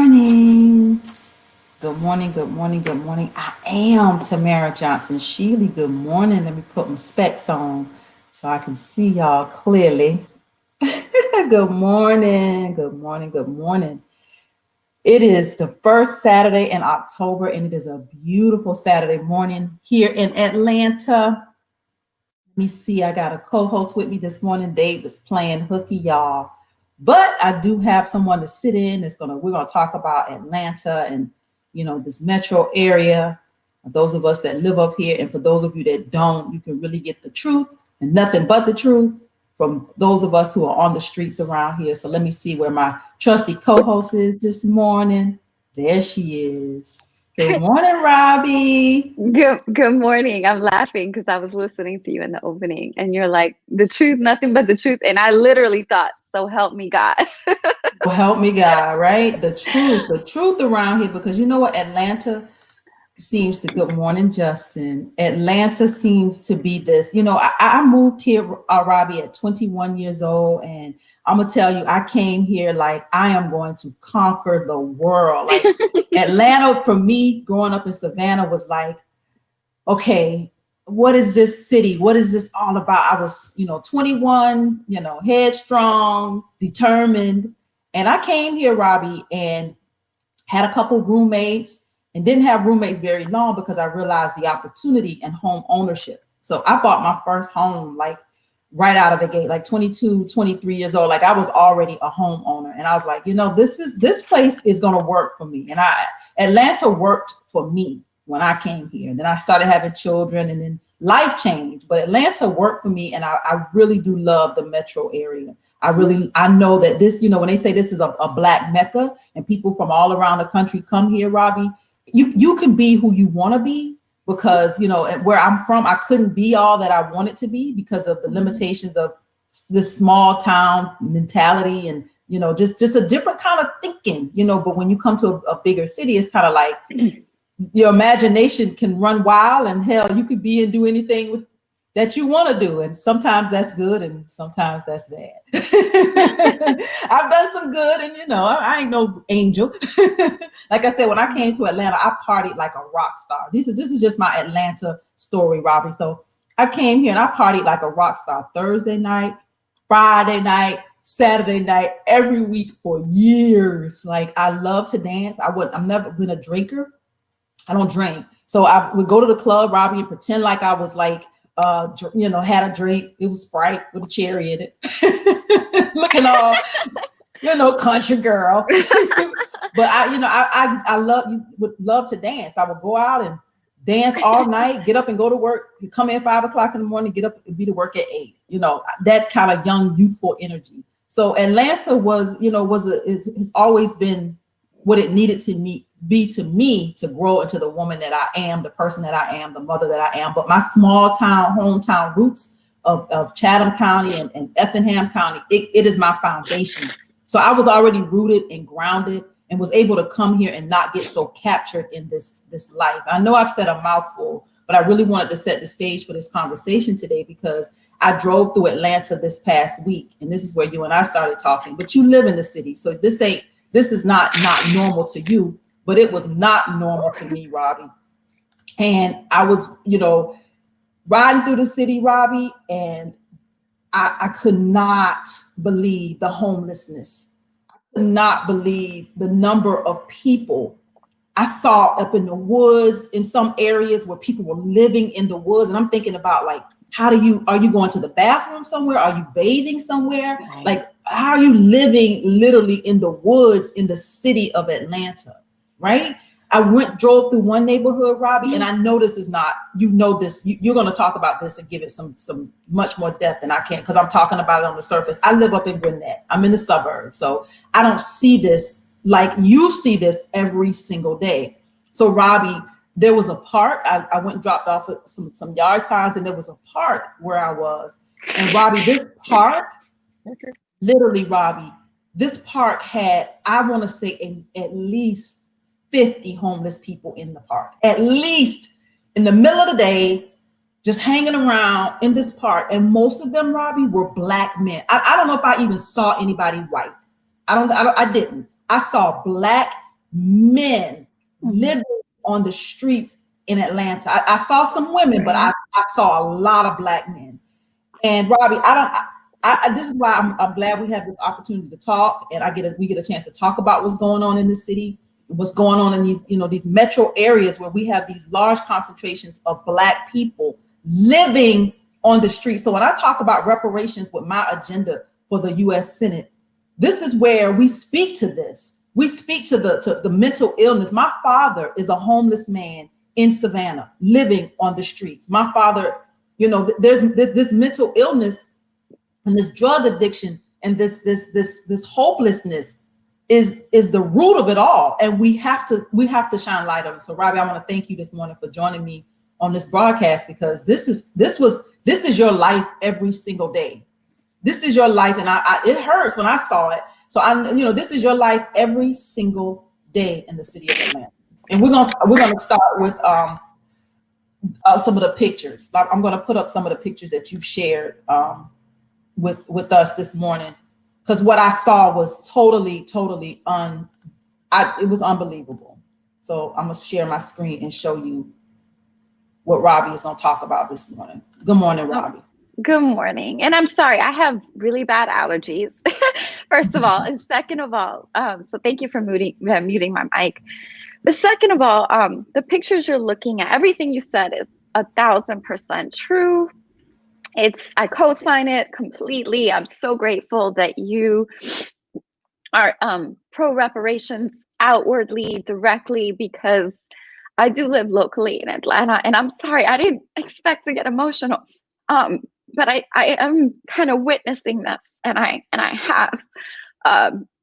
morning. Good morning, good morning, good morning. I am Tamara Johnson-shealey. Good morning. Let me put my specs on so I can see y'all clearly. Good morning, good morning, good morning. It is the first Saturday in October, and it is a beautiful Saturday morning here in Atlanta. Let me see, I got a co-host with me this morning. Dave is playing hooky, y'all. But I do have someone to sit in. We're gonna talk about Atlanta and this metro area. Those of us that live up here, and for those of you that don't, you can really get the truth and nothing but the truth from those of us who are on the streets around here. So let me see where my trusty co-host is this morning. There she is. Good morning, Robbie. Good morning. I'm laughing because I was listening to you in the opening and you're like, the truth, nothing but the truth. And I literally thought, so help me God. Well, help me God, right? The truth around here, because you know what? Atlanta seems to, good morning, Justin. Atlanta seems to be this, I moved here, Robbie, at 21 years old. And I'm going to tell you, I came here like I am going to conquer the world. Like Atlanta, for me, growing up in Savannah was like, okay, what is this city? What is this all about? I was, 21, headstrong, determined. And I came here, Robbie, and had a couple roommates and didn't have roommates very long because I realized the opportunity in home ownership. So I bought my first home like right out of the gate, like 22, 23 years old. Like I was already a homeowner. And I was like, this place is going to work for me. And Atlanta worked for me when I came here. And then I started having children and then life changed. But Atlanta worked for me. And I really do love the metro area. I know that this, when they say this is a Black Mecca and people from all around the country come here, Robbie, you can be who you want to be because, where I'm from, I couldn't be all that I wanted to be because of the limitations of this small town mentality and, just a different kind of thinking, but when you come to a bigger city, it's kind of like your imagination can run wild and hell, you could be and do anything that you want to do. And sometimes that's good and sometimes that's bad. I've done some good and, I ain't no angel. Like I said, when I came to Atlanta, I partied like a rock star. This is just my Atlanta story, Robbie. So I came here and I partied like a rock star Thursday night, Friday night, Saturday night, every week for years. Like I love to dance. I've never been a drinker. I don't drink. So I would go to the club, Robbie, and pretend like I was like, had a drink. It was Sprite with a cherry in it. Looking all, country girl. But I would love to dance. I would go out and dance all night, get up and go to work, come in 5 o'clock in the morning, get up and be to work at 8, that kind of young, youthful energy. So Atlanta has always been what it needed to be to me to grow into the woman that I am, the person that I am, the mother that I am. But my small town, hometown roots of Chatham County and Effingham County, it is my foundation. So I was already rooted and grounded and was able to come here and not get so captured in this life. I know I've said a mouthful, but I really wanted to set the stage for this conversation today because I drove through Atlanta this past week, and this is where you and I started talking. But you live in the city, so this is not normal to you, but it was not normal to me, Robbie. And I was, riding through the city, Robbie, and I could not believe the homelessness. I could not believe the number of people I saw up in the woods in some areas where people were living in the woods. And I'm thinking about like, are you going to the bathroom somewhere? Are you bathing somewhere? Right. Like, how are you living literally in the woods in the city of Atlanta, right? I drove through one neighborhood, Robbie, and I know this is not, this, you're going to talk about this and give it some much more depth than I can because I'm talking about it on the surface. I live up in Gwinnett. I'm in the suburbs. So I don't see this like you see this every single day. So Robbie, there was a park. I went and dropped off some yard signs, and there was a park where I was. And Robbie, this park, literally, Robbie, this park had, I want to say, at least 50 homeless people in the park, at least in the middle of the day, just hanging around in this park. And most of them, Robbie, were Black men. I don't know if I even saw anybody white. I didn't. I saw Black men Mhm. living on the streets in Atlanta. I saw some women, but Right. I saw a lot of Black men. And Robbie, I don't. This is why I'm glad we have this opportunity to talk, and we get a chance to talk about what's going on in the city, what's going on in these these metro areas where we have these large concentrations of Black people living on the street. So when I talk about reparations with my agenda for the U.S. Senate, this is where we speak to this. We speak to the mental illness. My father is a homeless man in Savannah, living on the streets. My father, there's this mental illness and this drug addiction and this hopelessness is the root of it all, and we have to shine light on it. So Robbie, I want to thank you this morning for joining me on this broadcast, because this is your life every single day. This is your life, and it hurts when I saw it. So this is your life every single day in the city of Atlanta. And we're gonna start with some of the pictures. I'm gonna put up some of the pictures that you've shared with us this morning, because what I saw was totally it was unbelievable. So I'm gonna share my screen and show you what Robbie is gonna talk about this morning. Good morning, Oh, Robbie. good morning. And I'm sorry, I have really bad allergies, first of all. And second of all, so thank you for muting my mic. But second of all, the pictures you're looking at, everything you said is 1,000% true. I co-sign it completely. I'm so grateful that you are pro reparations outwardly, directly, because I do live locally in Atlanta, and I'm sorry, I didn't expect to get emotional. But I am kind of witnessing this, and I have.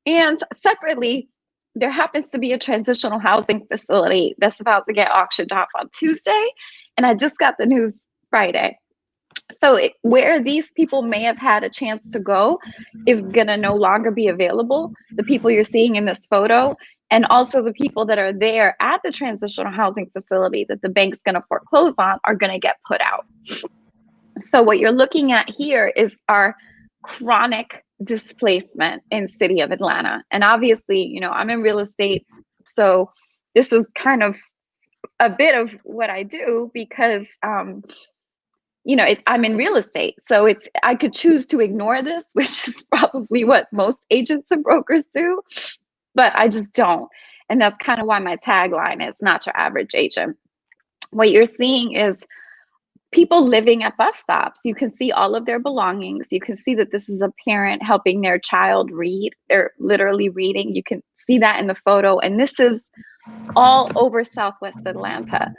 And separately, there happens to be a transitional housing facility that's about to get auctioned off on Tuesday, and I just got the news Friday. So where these people may have had a chance to go is going to no longer be available. The people you're seeing in this photo, and also the people that are there at the transitional housing facility that the bank's going to foreclose on, are going to get put out. So what you're looking at here is our chronic displacement in city of Atlanta. And obviously, I'm in real estate, so this is kind of a bit of what I do, because I'm in real estate, so I could choose to ignore this, which is probably what most agents and brokers do, but I just don't. And that's kind of why my tagline is not your average agent. What you're seeing is people living at bus stops. You can see all of their belongings. You can see that this is a parent helping their child read. They're literally reading. You can see that in the photo. And this is all over Southwest Atlanta.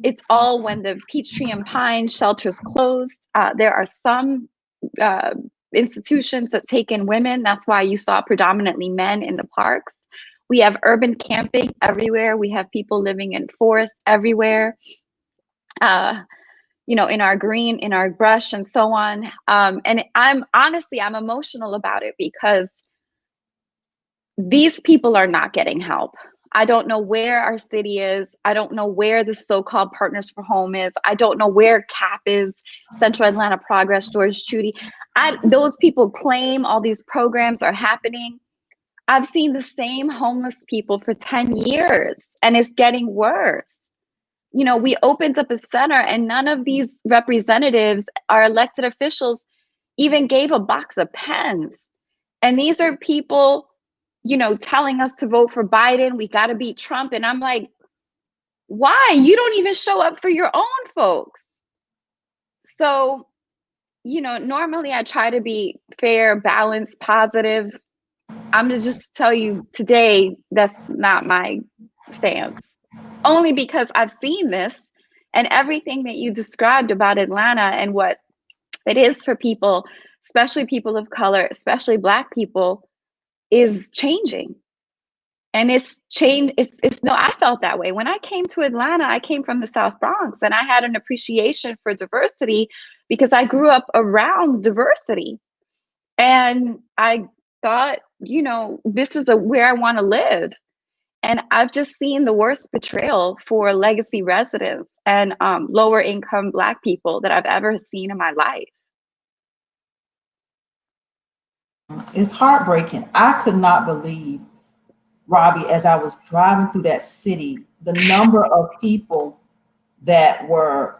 It's all when the Peachtree and Pine shelters closed. There are some institutions that take in women. That's why you saw predominantly men in the parks. We have urban camping everywhere. We have people living in forests everywhere. In our green, in our brush, and so on. And I'm emotional about it, because these people are not getting help. I don't know where our city is. I don't know where the so-called Partners for Home is. I don't know where CAP is, Central Atlanta Progress, George Chudy. Those people claim all these programs are happening. I've seen the same homeless people for 10 years, and it's getting worse. We opened up a center, and none of these representatives, our elected officials, even gave a box of pens. And these are people, telling us to vote for Biden. We got to beat Trump. And I'm like, why? You don't even show up for your own folks. So, normally I try to be fair, balanced, positive. I'm going to just tell you today, that's not my stance. Only because I've seen this, and everything that you described about Atlanta and what it is for people, especially people of color, especially Black people, is changing. And it's changed. No, I felt that way. When I came to Atlanta, I came from the South Bronx, and I had an appreciation for diversity because I grew up around diversity. And I thought, this is where I want to live. And I've just seen the worst betrayal for legacy residents and lower income Black people that I've ever seen in my life. It's heartbreaking. I could not believe Robbie, as I was driving through that city, the number of people that were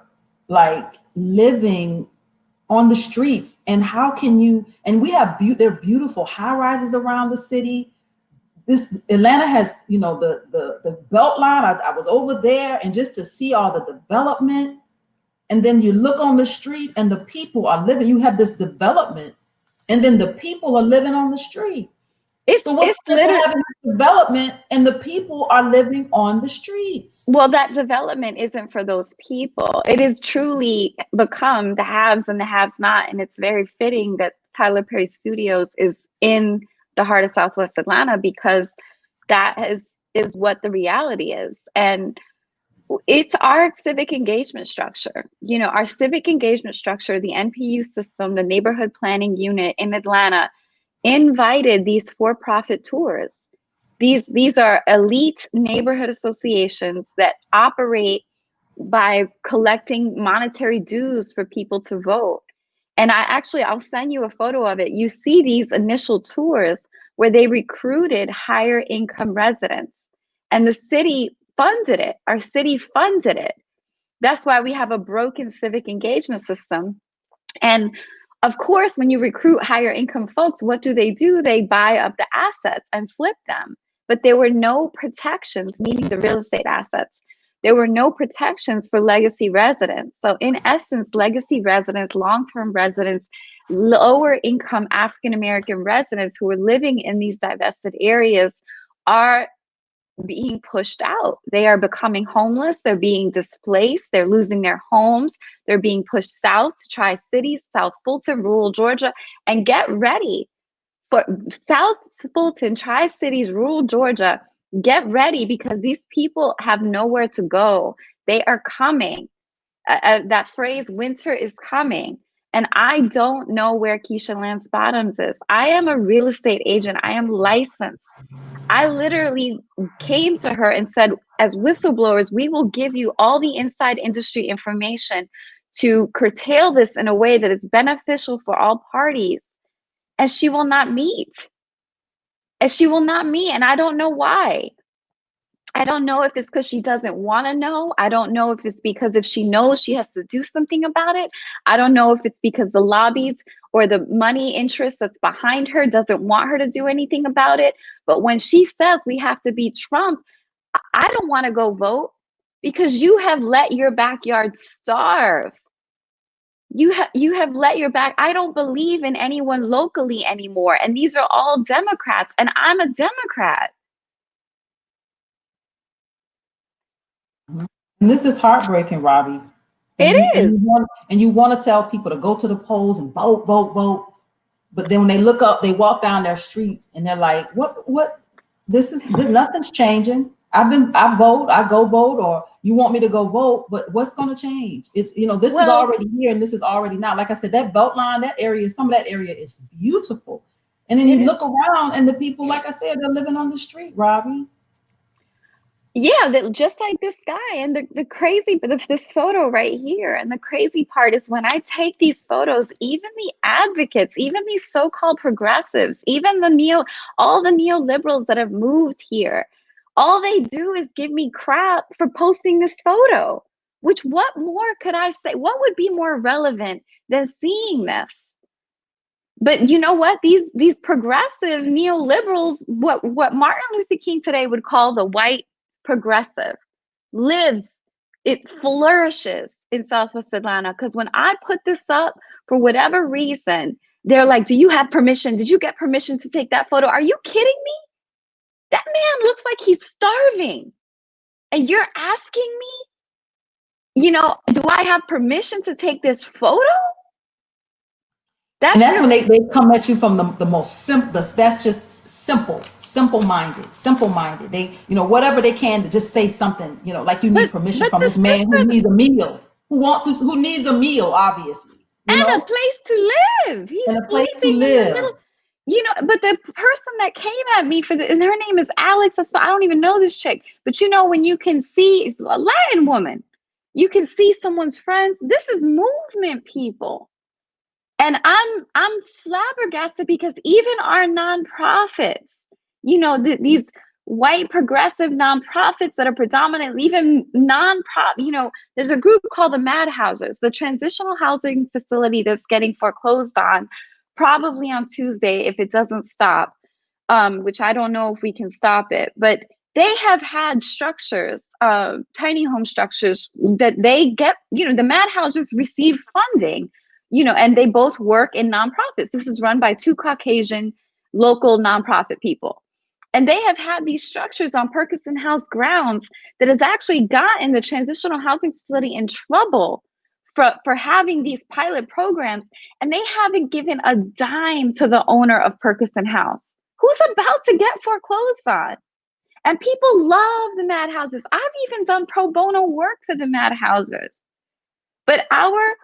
like living on the streets. And how can you, and we have they're beautiful high rises around the city. This Atlanta has, the belt line. I was over there, and just to see all the development, and then you look on the street and the people are living, you have this development, and then the people are living on the street. So what's It's this literally, having development and the people are living on the streets? well, that development isn't for those people. It has truly become the haves and the haves not. And it's very fitting that Tyler Perry Studios is in the heart of Southwest Atlanta, because that is what the reality is. And it's our civic engagement structure. Our civic engagement structure, the NPU system, the neighborhood planning unit in Atlanta, invited these for-profit tours. These are elite neighborhood associations that operate by collecting monetary dues for people to vote. And I'll send you a photo of it. You see these initial tours where they recruited higher income residents, and the city funded it. Our city funded it. That's why we have a broken civic engagement system. And of course, when you recruit higher income folks, what do? They buy up the assets and flip them. But there were no protections, meaning the real estate assets. There were no protections for legacy residents. So in essence, legacy residents, long-term residents, lower income African-American residents who are living in these divested areas are being pushed out. They are becoming homeless. They're being displaced. They're losing their homes. They're being pushed south to Tri-Cities, South Fulton, rural Georgia, and get ready for South Fulton, Tri-Cities, rural Georgia. Get ready, because these people have nowhere to go. They are coming. That phrase, winter is coming. And I don't know where Keisha Lance Bottoms is. I am a real estate agent. I am licensed. I literally came to her and said, as whistleblowers, we will give you all the inside industry information to curtail this in a way that is beneficial for all parties. And she will not meet. And she will not meet. And I don't know why. I don't know if it's because she doesn't want to know. I don't know if it's because if she knows, she has to do something about it. I don't know if it's because the lobbies or the money interest that's behind her doesn't want her to do anything about it. But when she says we have to beat Trump, I don't want to go vote, because you have let your backyard starve. You have let your back. I don't believe in anyone locally anymore. And these are all Democrats, and I'm a Democrat. And this is heartbreaking, Robbie. And It is. you want to tell people to go to the polls and vote, vote, vote. But then when they look up, they walk down their streets and they're like, what? Nothing's changing. I vote, I go vote, or you want me to go vote, but what's going to change? It's, this is Well, already here and this is already now. Like I said, that belt line, some of that area is beautiful. And then you it is. look around and the people, like I said, they're living on the street, Robbie. Yeah, that just like this guy. And the crazy, but this photo right here. And the crazy part is when I take these photos, even the advocates, even these so-called progressives, even all the neoliberals that have moved here, all they do is give me crap for posting this photo. Which, what more could I say? What would be more relevant than seeing this? But you know what? These progressive neoliberals, what Martin Luther King today would call the white progressive, lives, it flourishes in Southwest Atlanta. Because when I put this up, for whatever reason, they're like, do you have permission? Did you get permission to take that photo? Are you kidding me? That man looks like he's starving. And you're asking me, do I have permission to take this photo? And that's when they come at you from the most simplest. That's just simple minded. They, whatever they can to just say something, like you need permission from this man who needs a meal, who needs a meal, obviously, and a place to live. He's and a place to sleeping in the live. middle. But the person that came at me and her name is Alex. I don't even know this chick. But when you can see, it's a Latin woman, you can see someone's friends. This is movement, people. And I'm flabbergasted, because even our nonprofits, these white progressive nonprofits that are predominantly even non-profit. There's a group called the Mad Houses, the transitional housing facility that's getting foreclosed on probably on Tuesday if it doesn't stop, which I don't know if we can stop it. But they have had structures, tiny home structures that they get, the Mad Houses receive funding, and they both work in nonprofits. This is run by two Caucasian local nonprofit people. And they have had these structures on Perkinson House grounds that has actually gotten the transitional housing facility in trouble for having these pilot programs. And they haven't given a dime to the owner of Perkinson House, who's about to get foreclosed on. And people love the Mad Houses. I've even done pro bono work for the Mad Houses. But our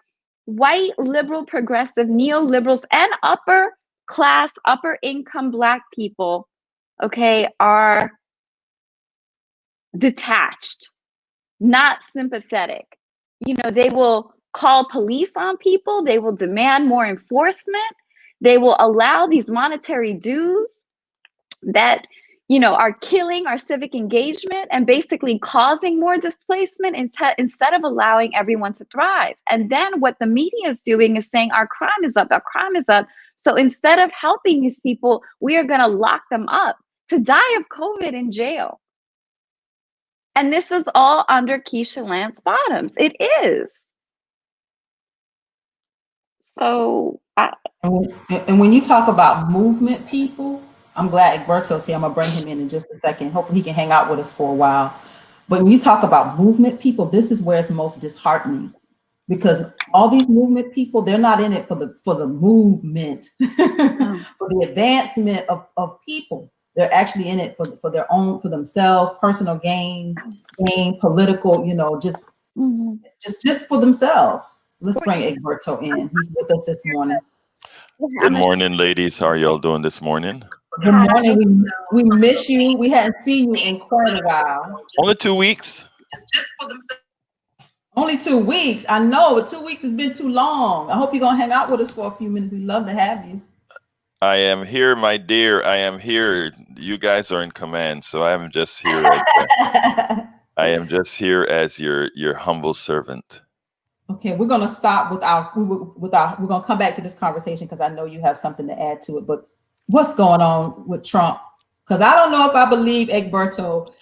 white, liberal, progressive, neoliberals, and upper class, upper income Black people, okay, are detached, not sympathetic. They will call police on people. They will demand more enforcement. They will allow these monetary dues that, are killing our civic engagement and basically causing more displacement instead of allowing everyone to thrive. And then what the media is doing is saying our crime is up, our crime is up. So instead of helping these people, we are going to lock them up to die of COVID in jail. And this is all under Keisha Lance Bottoms. It is. So, and when you talk about movement people, I'm glad Egberto's here. I'm gonna bring him in just a second. Hopefully he can hang out with us for a while. But when you talk about movement people, this is where it's most disheartening, because all these movement people, they're not in it for the movement, for the advancement of people. They're actually in it for their own, for themselves, personal gain, political, just for themselves. Let's bring Egberto in. He's with us this morning. Good morning, ladies. How are y'all doing this morning? Good morning. We miss you. We hadn't seen you in quite a while. Only 2 weeks. Just for themselves. Only 2 weeks. I know, but 2 weeks has been too long. I hope you're gonna hang out with us for a few minutes. We'd love to have you. I am here, my dear. I am here. You guys are in command, so I am just here. I am just here as your humble servant. Okay, we're gonna stop we're gonna come back to this conversation because I know you have something to add to it. But what's going on with Trump? Because I don't know if I believe Egberto.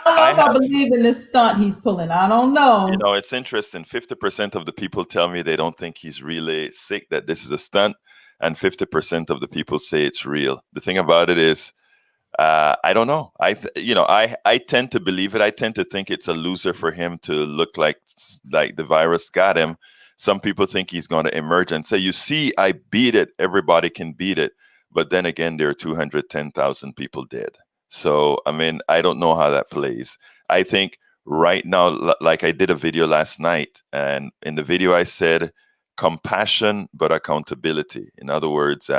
I don't know if I believe in this stunt he's pulling. I don't know. It's interesting. 50% of the people tell me they don't think he's really sick, that this is a stunt, and 50% of the people say it's real. The thing about it is, I don't know. I tend to believe it. I tend to think it's a loser for him to look like the virus got him. Some people think he's going to emerge and say, you see, I beat it. Everybody can beat it. But then again, there are 210,000 people dead. So, I don't know how that plays. I think right now, like I did a video last night, and in the video I said, compassion, but accountability. In other words,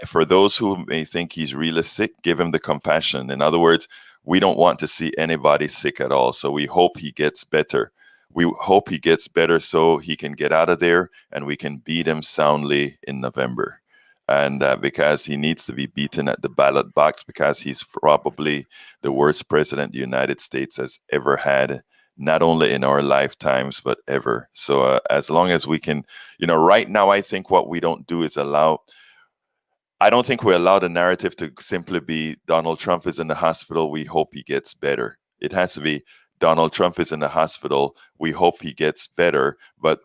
for those who may think he's really sick, give him the compassion. In other words, we don't want to see anybody sick at all. So we hope he gets better. We hope he gets better so he can get out of there and we can beat him soundly in November. And because he needs to be beaten at the ballot box, because he's probably the worst president the United States has ever had, not only in our lifetimes, but ever. So as long as we can, right now, I think what we don't do is I don't think we allow the narrative to simply be Donald Trump is in the hospital. We hope he gets better. It has to be Donald Trump is in the hospital. We hope he gets better. But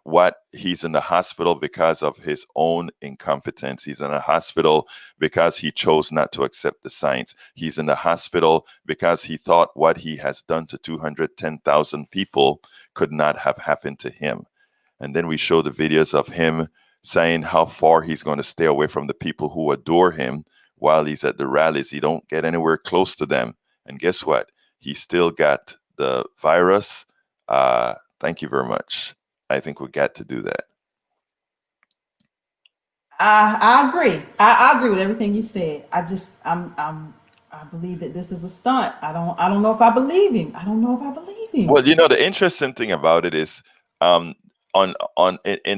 he's in the hospital because of his own incompetence. He's in a hospital because he chose not to accept the science. He's in the hospital because he thought what he has done to 210,000 people could not have happened to him. And then we show the videos of him saying how far he's going to stay away from the people who adore him while he's at the rallies. He don't get anywhere close to them. And guess what? He still got the virus. Thank you very much. I think we got to do that. I agree. I agree with everything you said. I believe that this is a stunt. I don't know if I believe him. I don't know if I believe him. Well, the interesting thing about it is, in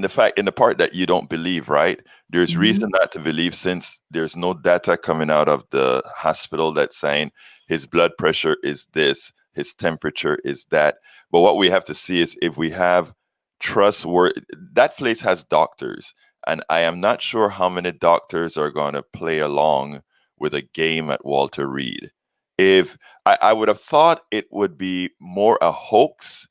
the fact, in the part that you don't believe, right? There's reason not to believe, since there's no data coming out of the hospital that's saying his blood pressure is this, his temperature is that. But what we have to see is if we have trustworthy, that place has doctors, and I am not sure how many doctors are going to play along with a game at Walter Reed. If I would have thought it would be more a hoax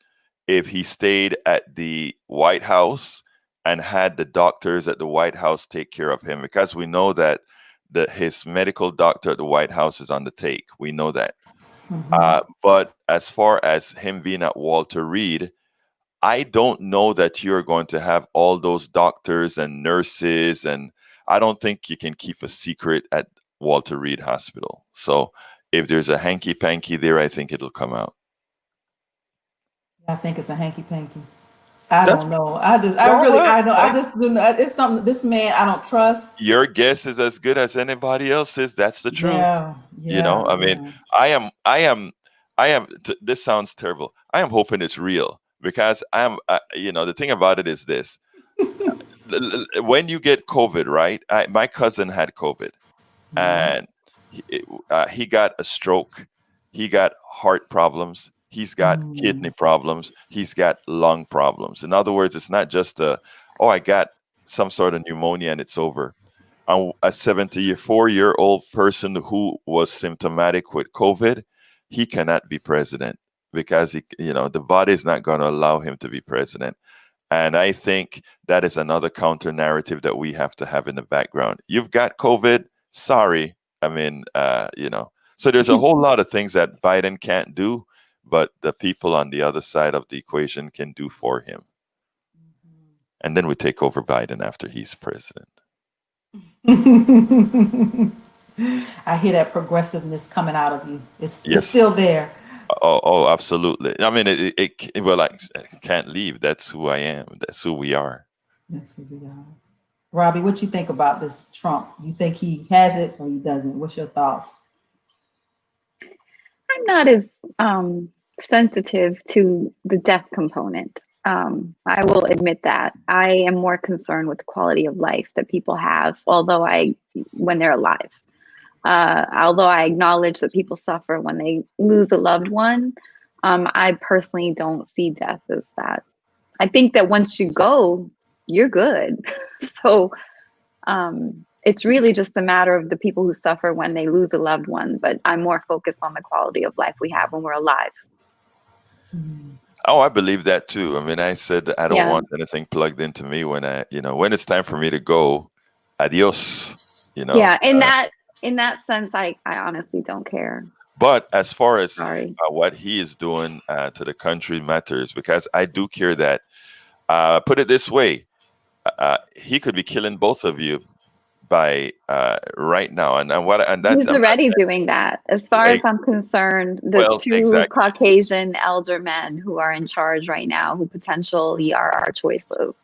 if he stayed at the White House and had the doctors at the White House take care of him, because we know that his medical doctor at the White House is on the take. We know that. But as far as him being at Walter Reed, I don't know that you're going to have all those doctors and nurses, and I don't think you can keep a secret at Walter Reed Hospital. So if there's a hanky panky there, I think it'll come out. I think it's a hanky panky. I That's- don't know. It's something. This man, I don't trust. Your guess is as good as anybody else's. That's the truth. Yeah, You know, I mean, this sounds terrible. I am hoping it's real, because the thing about it is this. When you get COVID, right? My cousin had COVID, and he got a stroke. He got heart problems. He's got kidney problems. He's got lung problems. In other words, it's not just I got some sort of pneumonia and it's over. A 74-year-old person who was symptomatic with COVID, he cannot be president, because the body is not going to allow him to be president. And I think that is another counter narrative that we have to have in the background. You've got COVID. Sorry. I mean, so there's a whole lot of things that Biden can't do, but the people on the other side of the equation can do for him. And then we take over Biden after he's president. I hear that progressiveness coming out of you. It's Yes. still there. Oh, absolutely. I mean, I can't leave. That's who I am. That's who we are. That's who we are. Robbie, what you think about this Trump? You think he has it or he doesn't? What's your thoughts? I'm not as sensitive to the death component. I will admit that. I am more concerned with the quality of life that people have, when they're alive. Although I acknowledge that people suffer when they lose a loved one, I personally don't see death as that. I think that once you go, you're good. So it's really just a matter of the people who suffer when they lose a loved one, but I'm more focused on the quality of life we have when we're alive. Oh, I believe that too. I mean, I said I don't want anything plugged into me when when it's time for me to go, adios. Yeah, in that sense, I honestly don't care. But as far as what he is doing to the country matters, because I do care that, put it this way, he could be killing both of you by right now, and he's already doing that. As far as I'm concerned, the two Caucasian elder men who are in charge right now, who potentially are our choices,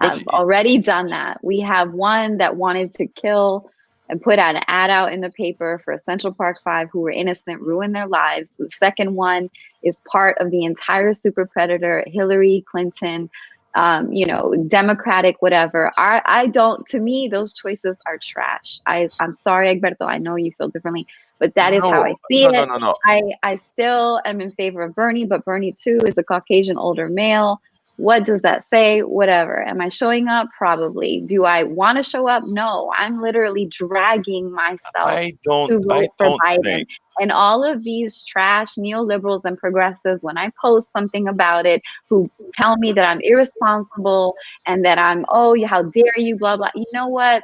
have already done that. We have one that wanted to kill and put an ad out in the paper for Central Park 5 who were innocent, ruin their lives. The second one is part of the entire super predator, Hillary Clinton, Democratic, whatever. To me, those choices are trash. I'm sorry, Egberto, I know you feel differently, but that is how I see it. No. I still am in favor of Bernie, but Bernie too is a Caucasian older male. What does that say? Whatever. Am I showing up? Probably. Do I want to show up? No. I'm literally dragging myself to vote for Biden. And all of these trash neoliberals and progressives, when I post something about it, who tell me that I'm irresponsible and that how dare you, blah, blah. You know what?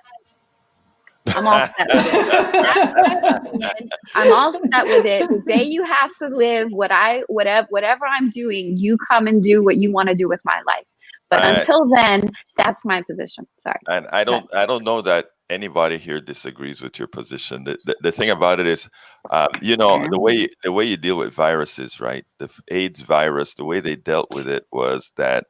I'm all set with it. That's my opinion. I'm all set with it. The day you have to live whatever I'm doing, you come and do what you want to do with my life. But until then, that's my position. Sorry. And I don't know that anybody here disagrees with your position. The thing about it is, the way you deal with viruses, right? The AIDS virus, the way they dealt with it was that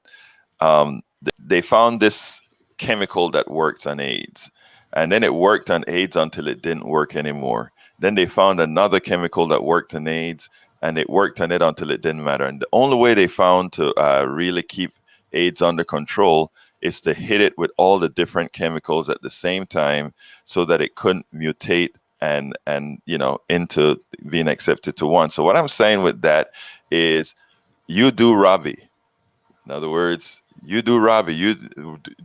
they found this chemical that works on AIDS. And then it worked on AIDS until it didn't work anymore. Then they found another chemical that worked on AIDS, and it worked on it until it didn't matter. And the only way they found to really keep AIDS under control is to hit it with all the different chemicals at the same time so that it couldn't mutate and into being accepted to one. So what I'm saying with that is you do Robbie. In other words, you do Robbie. You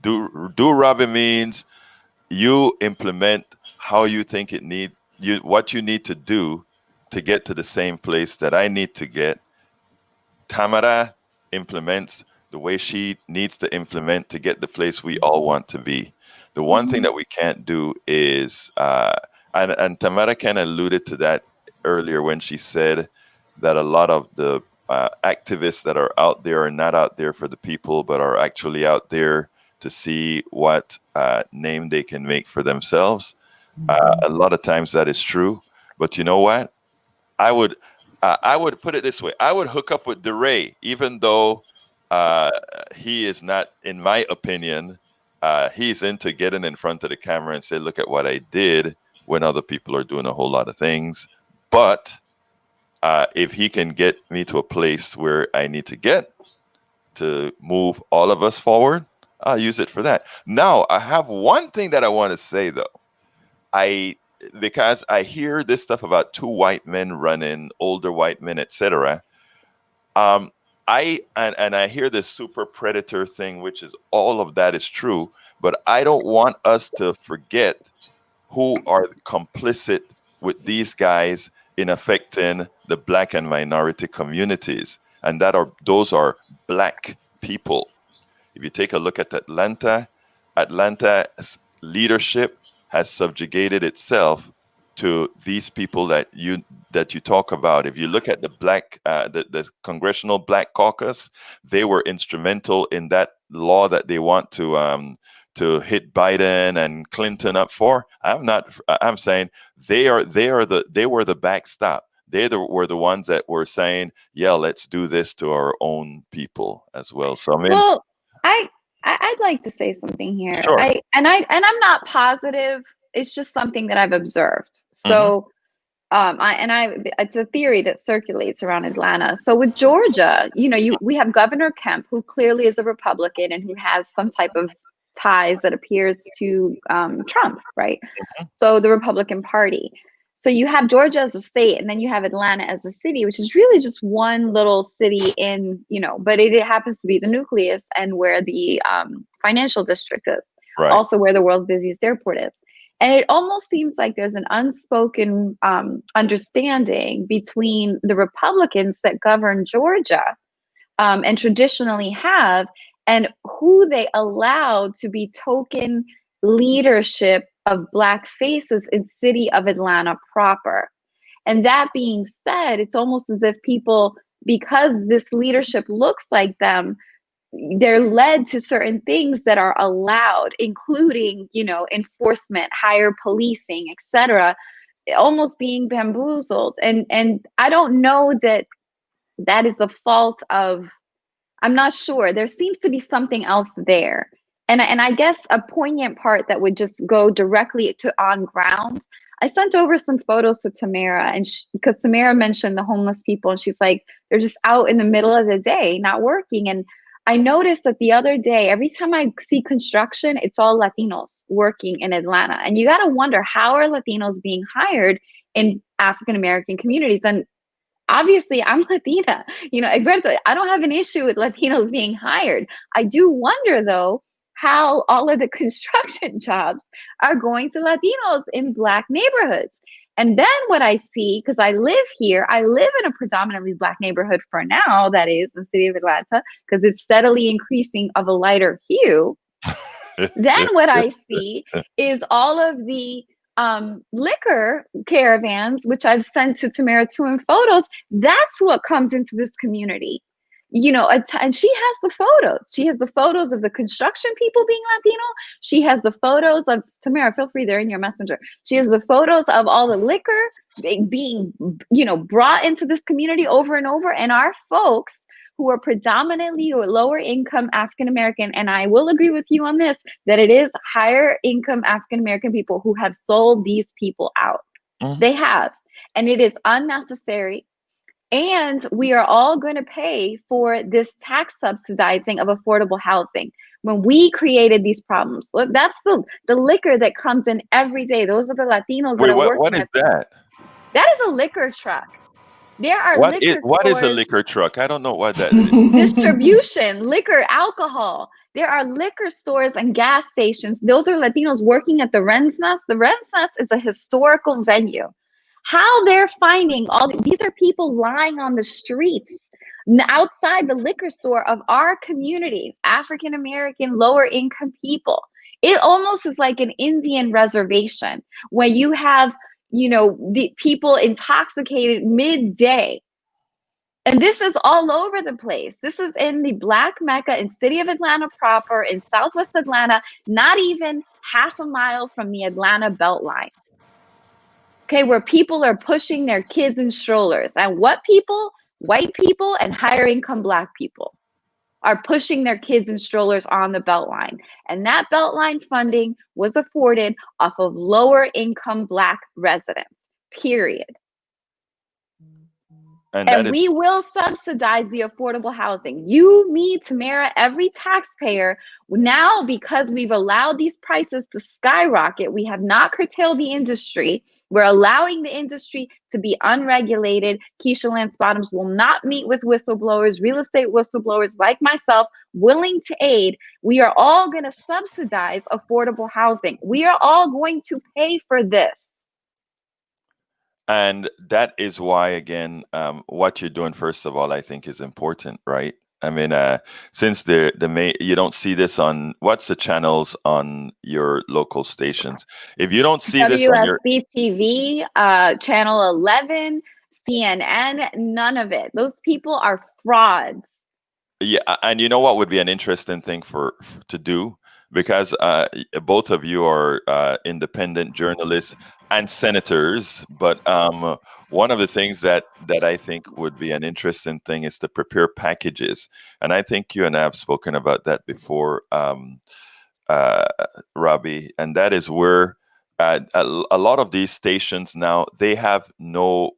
do Robbie means you implement how you think what you need to do to get to the same place that I need to get. Tamara implements the way she needs to implement to get the place we all want to be. The one thing that we can't do is, and Tamara kind of alluded to that earlier when she said that a lot of the activists that are out there are not out there for the people, but are actually out there to see what name they can make for themselves. A lot of times that is true, but you know what? I would put it this way: I would hook up with DeRay, even though he is not, in my opinion, he's into getting in front of the camera and say, "Look at what I did," when other people are doing a whole lot of things. But if he can get me to a place where I need to get to move all of us forward, I'll use it for that. Now, I have one thing that I want to say, though. Because I hear this stuff about two white men running, older white men, etc. I hear this super predator thing, which is all of that is true, but I don't want us to forget who are complicit with these guys in affecting the Black and minority communities, and those are Black people. If you take a look at Atlanta's leadership has subjugated itself to these people that you talk about. If you look at the the Congressional Black Caucus, they were instrumental in that law that they want to hit Biden and Clinton up for. I'm saying they were the backstop. Were the ones that were saying, yeah, let's do this to our own people as well. So I mean, well, I'd like to say something here. Sure. I'm not positive. It's just something that I've observed. So, it's a theory that circulates around Atlanta. So with Georgia, we have Governor Kemp, who clearly is a Republican and who has some type of ties that appears to Trump, right? So the Republican Party. So you have Georgia as a state, and then you have Atlanta as a city, which is really just one little city but it happens to be the nucleus and where the financial district is, right. Also where the world's busiest airport is. And it almost seems like there's an unspoken understanding between the Republicans that govern Georgia and traditionally have, and who they allow to be token leadership of Black faces in city of Atlanta proper. And that being said, it's almost as if people, because this leadership looks like them, they're led to certain things that are allowed, including, enforcement, higher policing, etc., almost being bamboozled. And I don't know that is the fault of, I'm not sure. There seems to be something else there. And I guess a poignant part that would just go directly to on ground. I sent over some photos to Tamara, and because Tamara mentioned the homeless people, and she's like, they're just out in the middle of the day, not working. And I noticed that the other day, every time I see construction, it's all Latinos working in Atlanta. And you got to wonder, how are Latinos being hired in African-American communities? And obviously, I'm Latina. I don't have an issue with Latinos being hired. I do wonder, though, how all of the construction jobs are going to Latinos in Black neighborhoods. And then what I see, because I live here, I live in a predominantly Black neighborhood for now, that is the city of Atlanta, because it's steadily increasing of a lighter hue. Then what I see is all of the liquor caravans, which I've sent to Tamara too in photos. That's what comes into this community. And she has the photos. She has the photos of the construction people being Latino. She has the photos of, Tamara, feel free, they're in your messenger. She has the photos of all the liquor being, brought into this community over and over. And our folks who are predominantly or lower income African-American, and I will agree with you on this, that it is higher income African-American people who have sold these people out. They have. And it is unnecessary. And we are all going to pay for this tax subsidizing of affordable housing. When we created these problems, look, that's the liquor that comes in every day. Those are the Latinos that Wait, are what working is at. that? That is a liquor truck. There are liquor What is a stores, liquor truck? I don't know what that is. distribution, liquor, alcohol. There are liquor stores and gas stations. Those are Latinos working at the Renaissance. The Renaissance is a historical venue. How they're finding these are people lying on the streets outside the liquor store of our communities, African American, lower income people. It almost is like an Indian reservation where you have, the people intoxicated midday. And this is all over the place. This is in the Black Mecca in city of Atlanta proper, in Southwest Atlanta, not even half a mile from the Atlanta Beltline. Okay, where people are pushing their kids in strollers. And what people? White people and higher income Black people are pushing their kids in strollers on the Beltline. And that Beltline funding was afforded off of lower income Black residents, period. And we will subsidize the affordable housing. You, me, Tamara, every taxpayer, now because we've allowed these prices to skyrocket, we have not curtailed the industry. We're allowing the industry to be unregulated. Keisha Lance Bottoms will not meet with whistleblowers, real estate whistleblowers like myself, willing to aid. We are all going to subsidize affordable housing. We are all going to pay for this. And that is why, again, what you're doing, first of all, I think is important, right? I mean, since you don't see this on, what's the channels on your local stations? If you don't see this on your WSB TV, Channel 11, CNN, none of it. Those people are frauds. Yeah, and you know what would be an interesting thing to do? Because both of you are independent journalists and senators, but one of the things that I think would be an interesting thing is to prepare packages, and I think you and I have spoken about that before, Robbie, and that is where a lot of these stations now, they have no.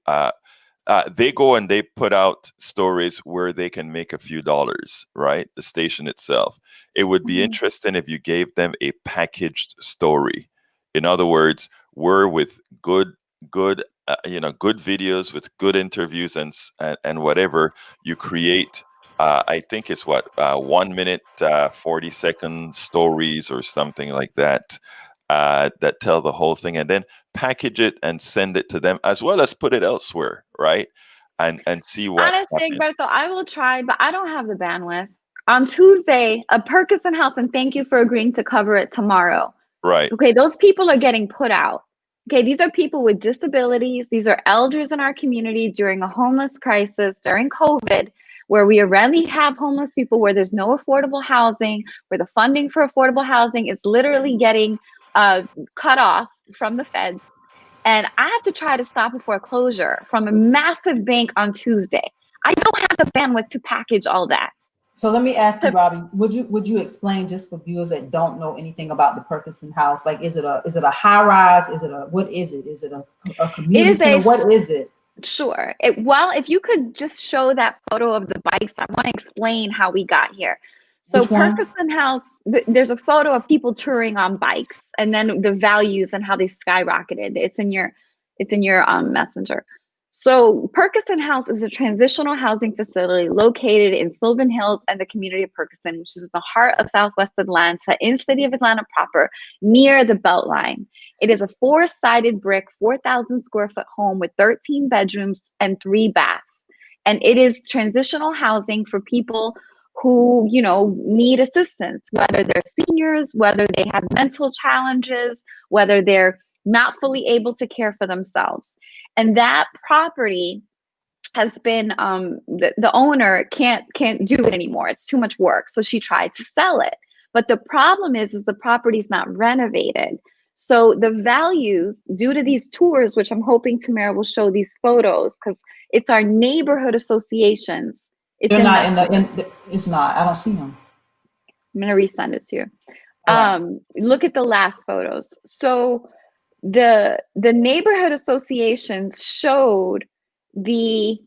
They go and they put out stories where they can make a few dollars, right? The station itself. It would be interesting if you gave them a packaged story. In other words, we're with good videos with good interviews and whatever you create. I think it's 1 minute, 40-second stories or something like that. That tell the whole thing, and then package it and send it to them, as well as put it elsewhere, right? And see what Honestly, happens. Egberto, I will try, but I don't have the bandwidth. On Tuesday, a Perkison House, and thank you for agreeing to cover it tomorrow. Right. Okay, those people are getting put out. Okay, these are people with disabilities. These are elders in our community during a homeless crisis, during COVID, where we already have homeless people, where there's no affordable housing, where the funding for affordable housing is literally getting cut off from the feds. And I have to try to stop a foreclosure from a massive bank on Tuesday. I don't have the bandwidth to package all that. So let me ask you, Robbie, would you explain, just for viewers that don't know anything about the Perkison House, like is it a high rise? What is it? Is it a community center? What is it? Sure. Well, if you could just show that photo of the bikes, I want to explain how we got here. So Perkison House, there's a photo of people touring on bikes, and then the values and how they skyrocketed. It's in your messenger. So Perkison House is a transitional housing facility located in Sylvan Hills and the community of Perkison, which is the heart of Southwest Atlanta, in the city of Atlanta proper, near the Beltline. It is a 4-sided brick, 4,000 square foot home with 13 bedrooms and 3 baths. And it is transitional housing for people who, need assistance, whether they're seniors, whether they have mental challenges, whether they're not fully able to care for themselves. And that property has been, the owner can't do it anymore. It's too much work. So she tried to sell it. But the problem is the property's not renovated. So the values, due to these tours, which I'm hoping Tamara will show these photos, because it's our neighborhood associations. It's not. I don't see them. I'm gonna resend it to you. Right. Look at the last photos. So the neighborhood associations showed the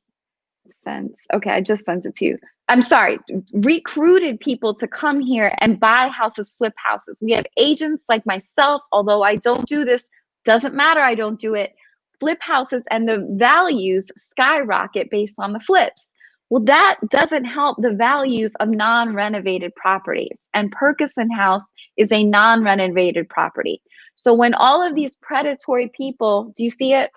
sent. Okay, I just sent it to you. I'm sorry, recruited people to come here and buy houses, flip houses. We have agents like myself, although I don't do this, doesn't matter, I don't do it. Flip houses and the values skyrocket based on the flips. Well, that doesn't help the values of non-renovated properties. And Perkison House is a non-renovated property. So when all of these predatory people, do you see it?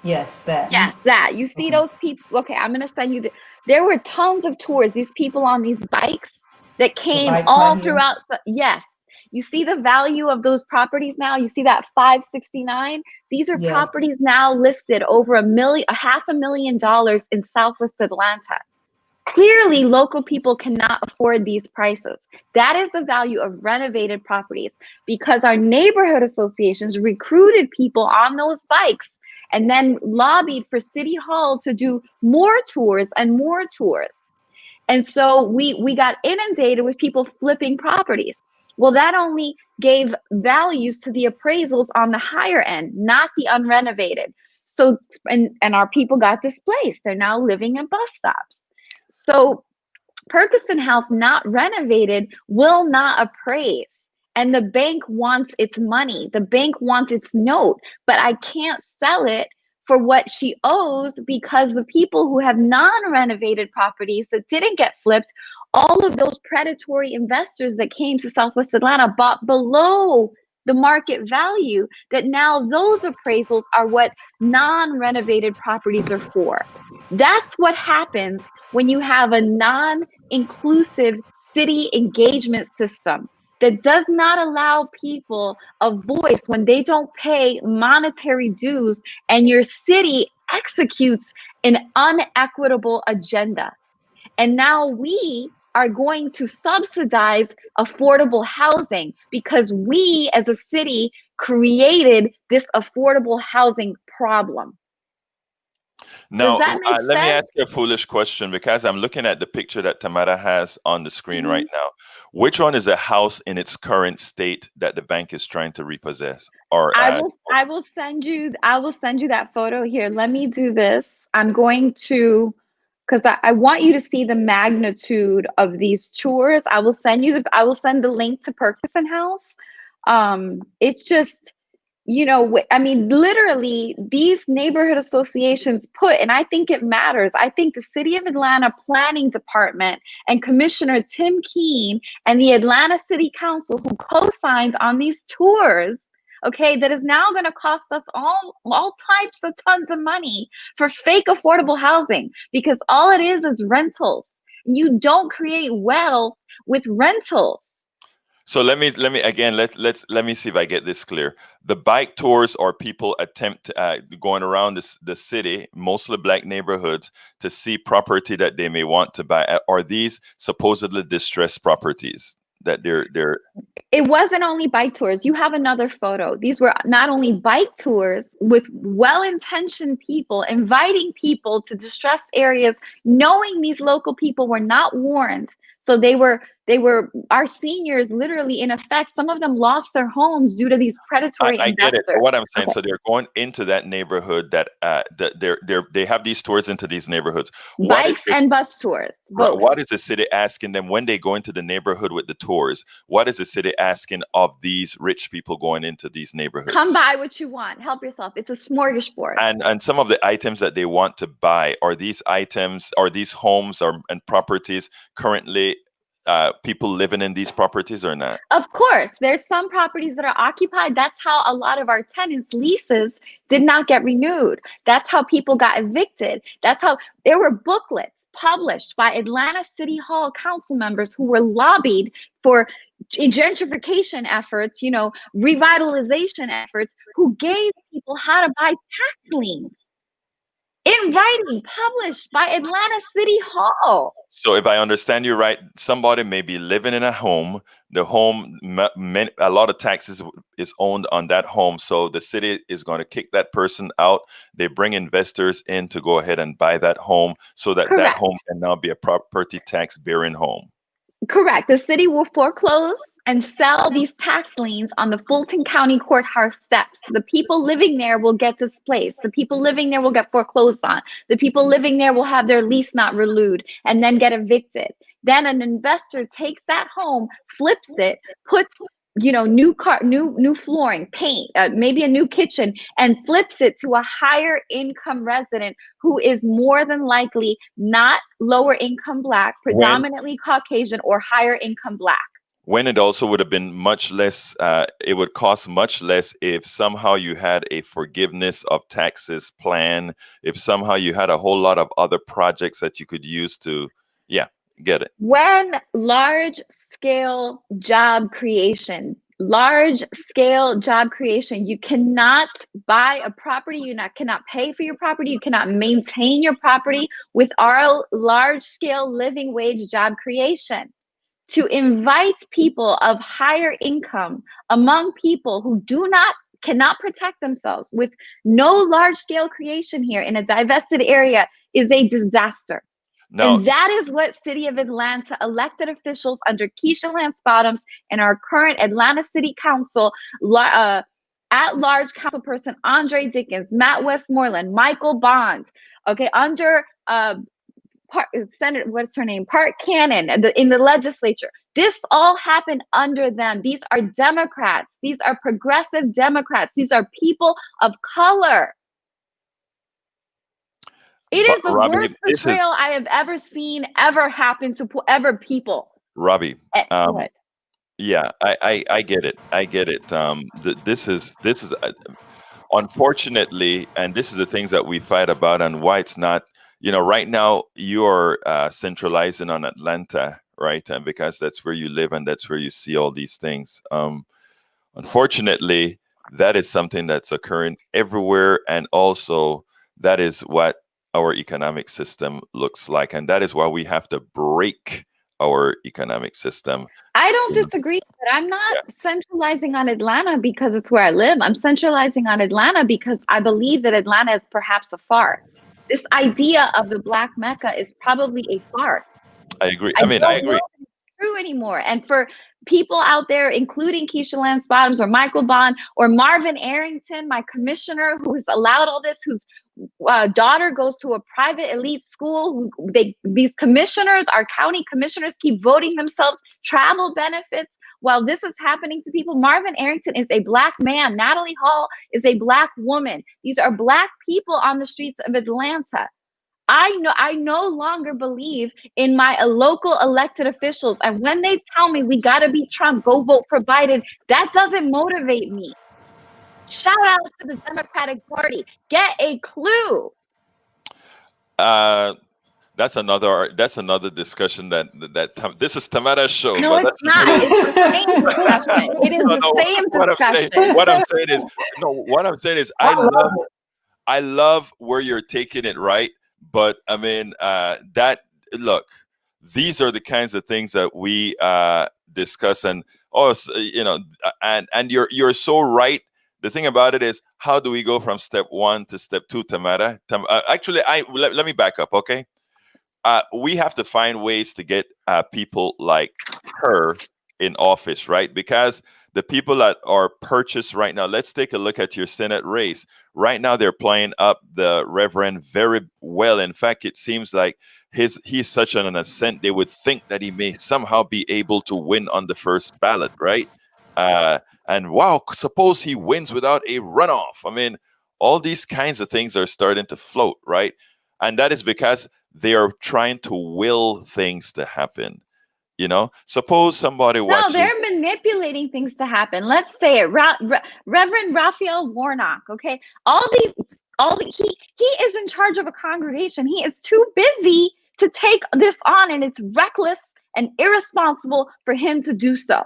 Yes, that. Yes, that. You see those people? Okay, I'm going to send you there were tons of tours, these people on these bikes that came bikes all right here? throughout. Yes. You see the value of those properties now? You see that 569? These are Yes. properties now listed over $500,000 in Southwest Atlanta. Clearly, local people cannot afford these prices. That is the value of renovated properties, because our neighborhood associations recruited people on those bikes and then lobbied for City Hall to do more tours and more tours. And so we got inundated with people flipping properties. Well, that only gave values to the appraisals on the higher end, not the unrenovated. So, and our people got displaced. They're now living in bus stops. So Perkison House, not renovated, will not appraise. And the bank wants its money. The bank wants its note, but I can't sell it for what she owes, because the people who have non-renovated properties that didn't get flipped, all of those predatory investors that came to Southwest Atlanta bought below the market value, that now those appraisals are what non-renovated properties are for. That's what happens when you have a non-inclusive city engagement system that does not allow people a voice when they don't pay monetary dues, and your city executes an unequitable agenda. And now we are going to subsidize affordable housing because we as a city created this affordable housing problem. Now, Does that make let me sense? ask you a foolish question, because I'm looking at the picture that Tamara has on the screen Mm-hmm. right now. Which one is a house in its current state that the bank is trying to repossess? Or I will send you that photo here. Let me do this. I'm going to, because I want you to see the magnitude of these tours. I will send the link to Perkison House. It's just, I mean, literally these neighborhood associations and I think it matters. I think the City of Atlanta Planning Department and Commissioner Tim Keene and the Atlanta City Council, who co-signed on these tours, okay, that is now going to cost us all types of tons of money for fake affordable housing, because all it is rentals. You don't create wealth with rentals. So let me again, let me see if I get this clear. The bike tours are people attempt going around the city, mostly black neighborhoods, to see property that they may want to buy. Are these supposedly distressed properties that they're? It wasn't only bike tours. You have another photo. These were not only bike tours with well-intentioned people inviting people to distressed areas, knowing these local people were not warned. So they were our seniors, literally, in effect, some of them lost their homes due to these predatory I get it. investors. But what I'm saying, Okay. so they're going into that neighborhood that they have these tours into these neighborhoods. Bikes and bus tours, both. What is the city asking them when they go into the neighborhood with the tours? What is the city asking of these rich people going into these neighborhoods? Come buy what you want. Help yourself. It's a smorgasbord. And some of the items that they want to buy, are these items, are these homes and properties currently people living in these properties or not? Of course, there's some properties that are occupied. That's how a lot of our tenants' leases did not get renewed. That's how people got evicted. That's how there were booklets published by Atlanta City Hall council members who were lobbied for gentrification efforts, revitalization efforts, who gave people how to buy tax liens. In writing, published by Atlanta City Hall. So if I understand you right, somebody may be living in a home. The home, a lot of taxes is owned on that home. So the city is going to kick that person out. They bring investors in to go ahead and buy that home so that Correct. that home can now be a property tax bearing home. Correct. The city will foreclose and sell these tax liens on the Fulton County courthouse steps. The people living there will get displaced. The people living there will get foreclosed on. The people living there will have their lease not renewed and then get evicted. Then an investor takes that home, flips it, puts new flooring, paint, maybe a new kitchen, and flips it to a higher income resident who is more than likely not lower income Black, predominantly Caucasian, or higher income Black. When it also would have been much less, it would cost much less if somehow you had a forgiveness of taxes plan, if somehow you had a whole lot of other projects that you could use to, get it. When large scale job creation, you cannot buy a property, you cannot pay for your property, you cannot maintain your property with our large scale living wage job creation. To invite people of higher income among people who cannot protect themselves with no large scale creation here in a divested area is a disaster. Now, and that is what City of Atlanta elected officials under Keisha Lance Bottoms and our current Atlanta City Council at-large councilperson Andre Dickens, Matt Westmoreland, Michael Bond, under Senator, what's her name? Park Cannon in the legislature. This all happened under them. These are Democrats. These are progressive Democrats. These are people of color. It is the worst betrayal I have ever seen ever happen to people. Robbie, yeah, I get it. I get it. This is unfortunately, and this is the things that we fight about, and why it's not. Right now you're centralizing on Atlanta, right? And because that's where you live and that's where you see all these things. Unfortunately, that is something that's occurring everywhere, and also that is what our economic system looks like, and that is why we have to break our economic system. I don't disagree, but I'm not centralizing on Atlanta because it's where I live. I'm centralizing on Atlanta because I believe that Atlanta is perhaps a farce. This idea of the Black Mecca is probably a farce. I agree. I agree. It's true anymore. And for people out there, including Keisha Lance Bottoms or Michael Bond or Marvin Arrington, my commissioner, who's allowed all this, whose daughter goes to a private elite school, these commissioners, our county commissioners, keep voting themselves travel benefits while this is happening to people. Marvin Arrington is a Black man. Natalie Hall is a Black woman. These are Black people on the streets of Atlanta. I no longer believe in my local elected officials. And when they tell me we got to beat Trump, go vote for Biden, that doesn't motivate me. Shout out to the Democratic Party. Get a clue. That's another discussion that this is Tamara's show. No, it's not. It's the same discussion. It is the same discussion. What I'm saying is I love where you're taking it, right? But I mean, these are the kinds of things that we discuss, and and you're so right. The thing about it is, how do we go from step 1 to step 2, Tamara? Actually, let me back up, okay? We have to find ways to get people like her in office, right? Because the people that are purchased right now, let's take a look at your Senate race. Right now, they're playing up the Reverend very well. In fact, it seems like he's such an ascent, they would think that he may somehow be able to win on the first ballot, right? And wow, suppose he wins without a runoff. I mean, all these kinds of things are starting to float, right? And that is because they are trying to will things to happen. Suppose somebody watching. No, they're manipulating things to happen. Let's say it. Reverend Raphael Warnock. Okay, he is in charge of a congregation. He is too busy to take this on, and it's reckless and irresponsible for him to do so.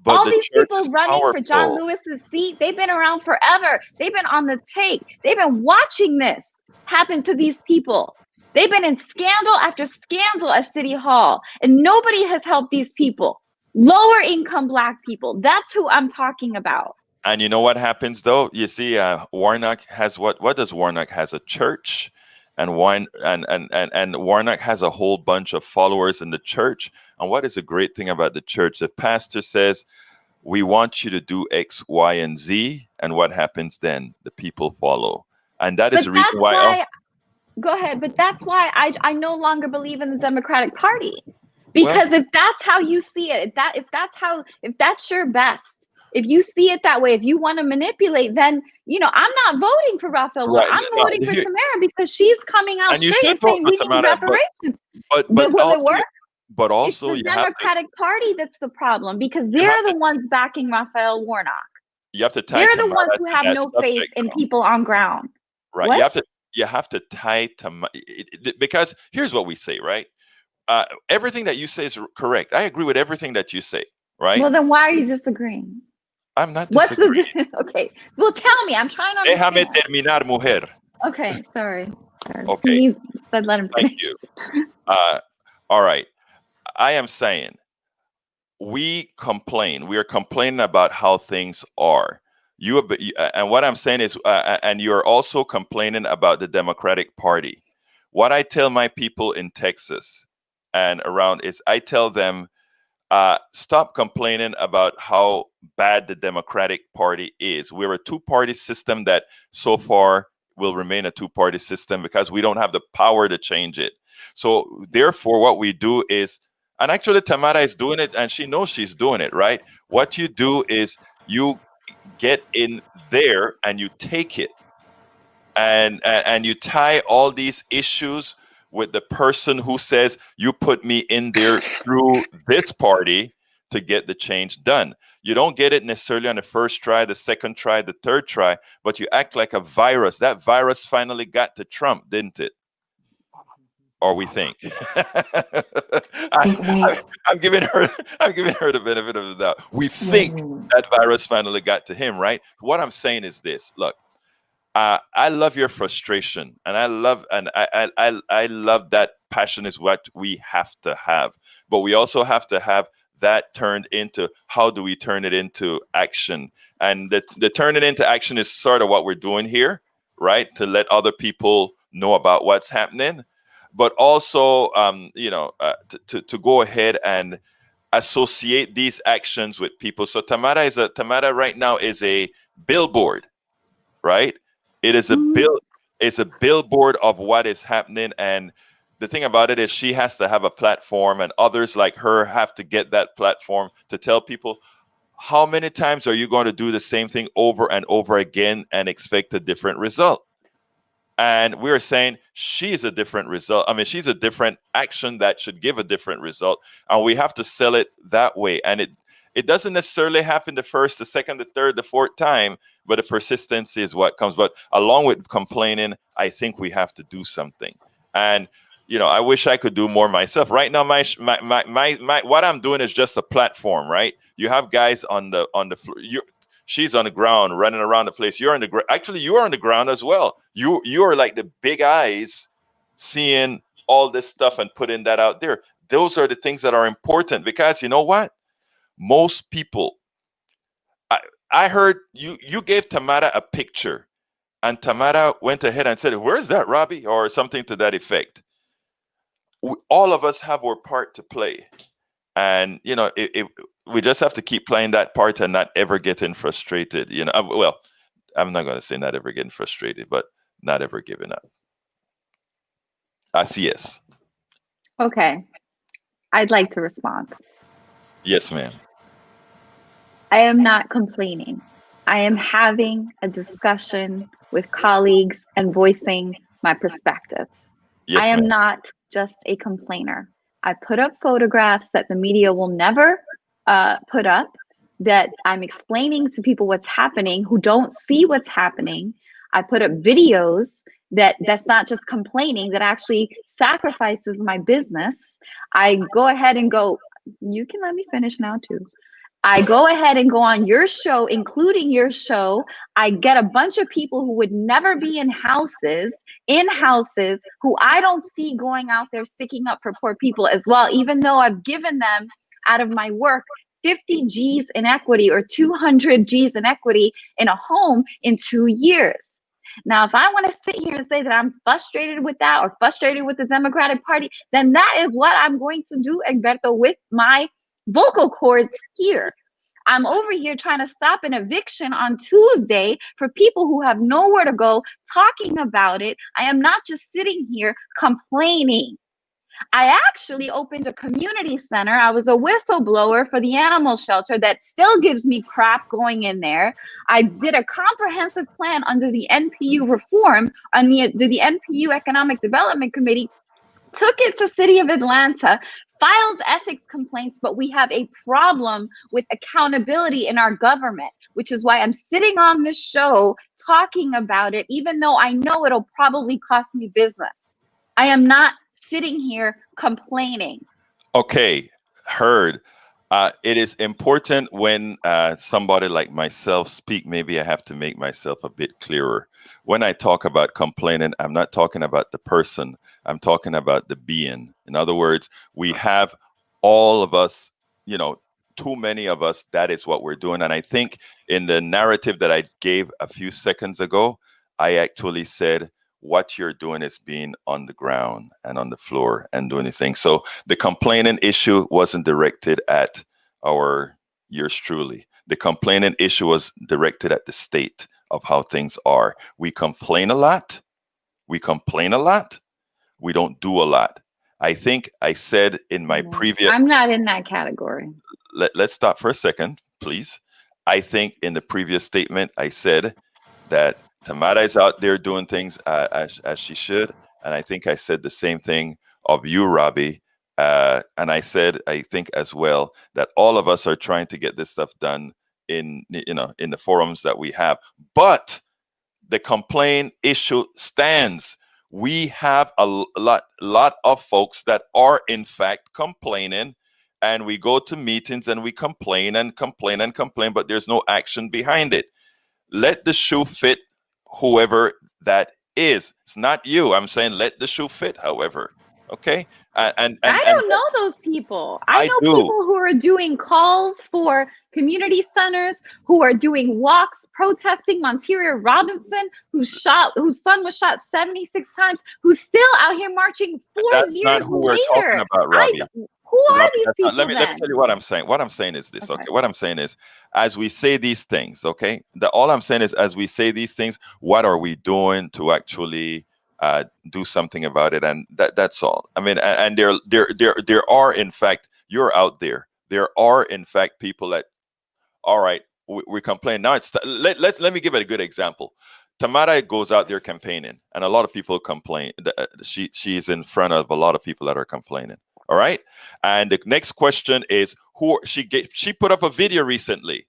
But all these people running for John Lewis's seat, they've been around forever. They've been on the take. They've been watching this happen to these people. They've been in scandal after scandal at City Hall, and nobody has helped these people. Lower income Black people. That's who I'm talking about. And you know what happens though? You see, Warnock has what does Warnock has? A church, and Warnock has a whole bunch of followers in the church. And what is a great thing about the church? The pastor says, we want you to do X, Y, and Z. And what happens then? The people follow. And that is the reason why. Go ahead. But that's why I no longer believe in the Democratic Party. Because if that's how you see it, if that's your best, if you see it that way, if you want to manipulate, then, I'm not voting for Raphael Warnock. I'm voting for Tamara because she's coming out straight and saying we need reparations. But will it work? But also, it's the Democratic Party that's the problem, because they're the ones backing Raphael Warnock. You have to tie. They're the ones who have no faith in people on ground. Right. What? You have to tie to, because here's what we say, right? Everything that you say is correct. I agree with everything that you say, right? Well, then why are you disagreeing? I'm not disagreeing. Okay. Well, tell me. I'm trying to understand. Déjame terminar, mujer. Okay. Sorry. Okay. Let him finish. Thank you. All right. I am saying we complain. We are complaining about how things are. And what I'm saying is, and you're also complaining about the Democratic Party. What I tell my people in Texas and around is, I tell them, stop complaining about how bad the Democratic Party is. We're a two-party system that so far will remain a two-party system because we don't have the power to change it. So therefore, what we do is, and actually Tamara is doing it and she knows she's doing it, right? What you do is you get in there and you take it and you tie all these issues with the person who says, you put me in there through this party to get the change done. You don't get it necessarily on the first try, the second try, the third try, but you act like a virus. That virus finally got to Trump, didn't it? Or we think. I'm giving her the benefit of the doubt. We think that virus finally got to him, right? What I'm saying is this. Look, I love your frustration, and I love that passion is what we have to have. But we also have to have that turned into, how do we turn it into action? And the turn it into action is sort of what we're doing here, right? To let other people know about what's happening, but also, to go ahead and associate these actions with people. So Tamara right now is a billboard, right? It is it's a billboard of what is happening. And the thing about it is, she has to have a platform, and others like her have to get that platform to tell people, how many times are you going to do the same thing over and over again and expect a different result? And we're saying she's a different result. I mean, she's a different action that should give a different result. And we have to sell it that way. And it doesn't necessarily happen the first, the second, the third, the fourth time, but the persistence is what comes. But along with complaining, I think we have to do something. And, I wish I could do more myself. Right now, my what I'm doing is just a platform, right? You have guys on the floor. She's on the ground, running around the place. You're on the ground. Actually, you are on the ground as well. You are like the big eyes, seeing all this stuff and putting that out there. Those are the things that are important, because you know what? Most people, I heard you gave Tamara a picture, and Tamara went ahead and said, "Where's that, Robbie?" or something to that effect. All of us have our part to play, and we just have to keep playing that part and not ever getting frustrated. Well, I'm not going to say not ever getting frustrated, but not ever giving up. Yes. Okay. I'd like to respond. Yes, ma'am. I am not complaining. I am having a discussion with colleagues and voicing my perspective. Yes, I am ma'am. not just a complainer. I put up photographs that the media will never put up, that I'm explaining to people what's happening who don't see what's happening. I put up videos that's not just complaining, that actually sacrifices my business. I go ahead and go, you can let me finish now too. I go ahead and go on your show, including your show. I get a bunch of people who would never be in houses, who I don't see going out there sticking up for poor people as well, even though I've given them out of my work 50 G's in equity or 200 G's in equity in a home in 2 years. Now, if I want to sit here and say that I'm frustrated with that or frustrated with the Democratic Party, then that is what I'm going to do, Egberto, with my vocal cords here. I'm over here trying to stop an eviction on Tuesday for people who have nowhere to go, talking about it. I am not just sitting here complaining. I actually opened a community center. I was a whistleblower for the animal shelter that still gives me crap going in there. I did a comprehensive plan under the NPU reform on the NPU Economic Development Committee, took it to City of Atlanta, filed ethics complaints, but we have a problem with accountability in our government, which is why I'm sitting on this show talking about it, even though I know it'll probably cost me business. I am not sitting here complaining. Okay, heard. It is important when somebody like myself speak, maybe I have to make myself a bit clearer. When I talk about complaining, I'm not talking about the person. I'm talking about the being. In other words, we have all of us, too many of us, that is what we're doing. And I think in the narrative that I gave a few seconds ago, I actually said, what you're doing is being on the ground and on the floor and doing things. So the complaining issue wasn't directed at yours truly. The complaining issue was directed at the state of how things are. We complain a lot. We don't do a lot. I think I said in my previous... I'm not in that category. Let's stop for a second, please. I think in the previous statement, I said that Tamara is out there doing things as she should. And I think I said the same thing of you, Robbie. And I said, I think as well, that all of us are trying to get this stuff done in the forums that we have. But the complaint issue stands. We have a lot of folks that are in fact complaining, and we go to meetings and we complain and complain and complain, but there's no action behind it. Let the shoe fit whoever that is. It's not you. I'm saying let the shoe fit, however. Okay? And I don't know those people. I know do. people who are doing calls for community centers, who are doing walks protesting Monteria Robinson, whose son was shot 76 times, who's still out here marching 4 That's years not who we're later. talking about, Robbie. Who are these people? Let me tell you what I'm saying. What I'm saying is this, okay? What I'm saying is, as we say these things, okay? All I'm saying is, as we say these things, what are we doing to actually do something about it? And that's all. I mean, and there are, in fact, you're out there. There are, in fact, people that, all right, we complain. Now let me give it a good example. Tamara goes out there campaigning, and a lot of people complain. She's in front of a lot of people that are complaining. All right. And the next question is she put up a video recently